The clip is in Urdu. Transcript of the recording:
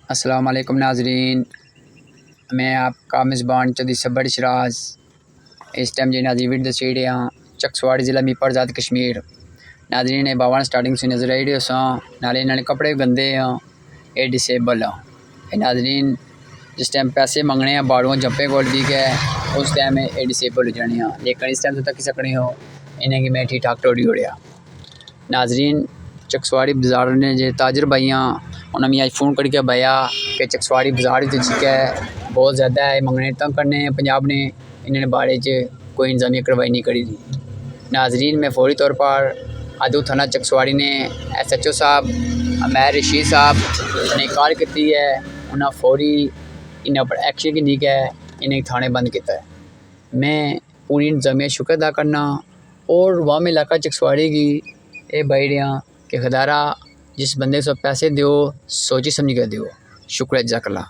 السلام علیکم ناظرین، میں آپ کا میزبان چودھری صبر شراز اس ٹائم جی ناظرین ویڈیو دسیڑے ہاں چکسواڑی ضلع میپر ذات کشمیر۔ ناظرین نے باوان سٹارٹنگ سے نظر آئی ساں نالے انہوں نے کپڑے گندے ہاں، اے ڈسیبل ہاں۔ ناظرین جس ٹائم پیسے منگنے ہیں باڑوں جمپے کول بھی گئے اس ٹائم اے ڈسیبل ہو جانے ہاں، لیکن اس ٹائم تو تک سکنے ہو انہیں کی میں ٹھیک ٹھاک ٹوڑی اڑیا۔ ناظرین چکسواڑی بازار نے جے تاجر بھائیاں انہوں نے آج فون کر کے بھایا کہ چکسواڑی بازار تو چکا ہے بہت زیادہ ہے، منگنے تنگ کرنے ہیں پنجاب نے، انہوں نے بارے کوئی انتظامیہ کارروائی نہیں کری دی۔ ناظرین میں فوری طور پر ادو تھانہ چکسواڑی نے SHO صاحب امیر رشید صاحب نے کال کی ہے، انہوں فوری انہوں پر ایکشن کی نہیں ہے، انہیں تھانے بند کیتا ہے۔ میں پوری انتظامیہ شکر ادا کرنا اور عوامی علاقہ چکسواڑی کی اے بھائی رہا کہ خدارہ جس بندے سے پیسے دیو سوچی سمجھ کے دیو۔ شکریہ جزاک اللہ۔